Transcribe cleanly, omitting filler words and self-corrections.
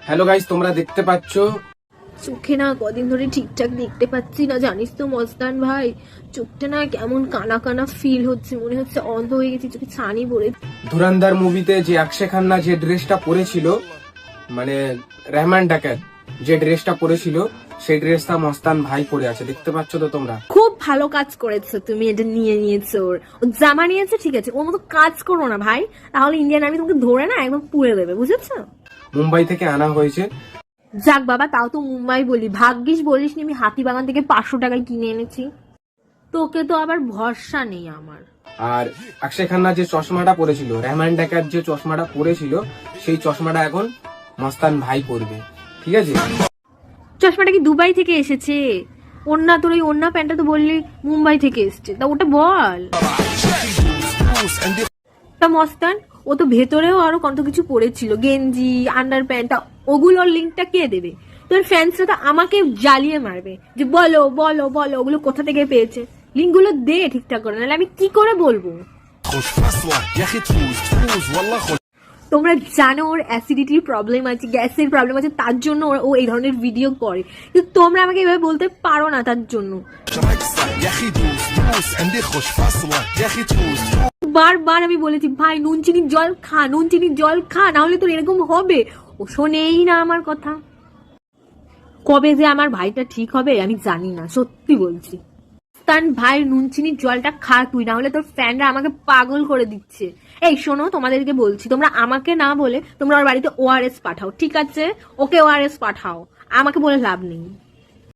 Hello guys, তোমরা দেখতে পাচ্ছ চোখে না কদিন ধরে ঠিকঠাক দেখতে পাচ্ছি না, জানিস তো মস্তান ভাই। চোখটা না কেমন কানা কানা ফিল হচ্ছে, মনে হচ্ছে অন্ধ হয়ে গেছি, চোখে ছানি পড়ে। ধুরন্ধর মুভিতে যে অক্ষয় খান্না যে ড্রেসটা পরেছিল, মানে রহমান ডাকাত যে ড্রেসটা পরেছিল, সেই ড্রেসটা মস্তান ভাই পরে আছে, দেখতে পাচ্ছ তো তোমরা। খুব ভালো কাজ করেছো তুমি, এটা নিয়ে নিয়েছো। ও জামা নিয়েছে ঠিক আছে, ওর মতো কাজ করো না ভাই, তাহলে ইন্ডিয়ান আর্মি তোমাকে ধরে না একদম পুড়ে দেবে, বুঝেছো? মুম্বাই থেকে আনা হয়েছে। যাক বাবা, তাও তো মুম্বাই বলি, ভাগ্যিস বলিস নি আমি হাতিবাগান থেকে 500 টাকায় কিনে এনেছি। তোকে তো আবার ভরসা নেই আমার। আর অক্ষয় খান্না যে চশমাটা পরেছিল, রহমান ডাকাত যে চশমাটা পরেছিল, সেই চশমাটা এখন মস্তান ভাই পরবে, ঠিক আছে? চশমাটা কি দুবাই থেকে এসেছে? ওন্না, তোর ওই ওন্না প্যান্টটা তো বললি মুম্বাই থেকে এসছে, তা ওটা বল। তা মস্তান, ও তো ভেতরেও আরো কত কিছু পরেছিল, গেঞ্জি, আন্ডার প্যান্ট, ওগুলোর লিঙ্কটা কে দেবে? তোর ফ্যান্সরা তো আমাকে জ্বালিয়ে মারবে যে বলো বলো বলো ওগুলো কোথা থেকে পেয়েছে। লিঙ্কগুলো দে ঠিকঠাক করে, নাহলে আমি কি করে বলবো? তোমরা জানো ওর অ্যাসিডিটির প্রবলেম আছে, গ্যাসের প্রবলেম আছে, তার জন্য ও এই ধরনের ভিডিও করে, কিন্তু তোমরা আমাকে এভাবে বলতে পারো না তার জন্য। বারবার আমি বলেছি ভাই নুন চিনির জল খা, নুন চিনির জল খা, না হলে তোর এরকম হবে। ও শোনেই না আমার কথা। কবে যে আমার ভাইটা ঠিক হবে আমি জানি না, সত্যি বলছি। তার ভাই নুন চিনির জলটা খা তুই, না হলে তোর ফ্যানরা আমাকে পাগল করে দিচ্ছে। এই শোনো, তোমাদেরকে বলছি, তোমরা আমাকে না বলে তোমরা ওর বাড়িতে ORS পাঠাও, ঠিক আছে? ওকে ORS পাঠাও, আমাকে বলে লাভ নেই।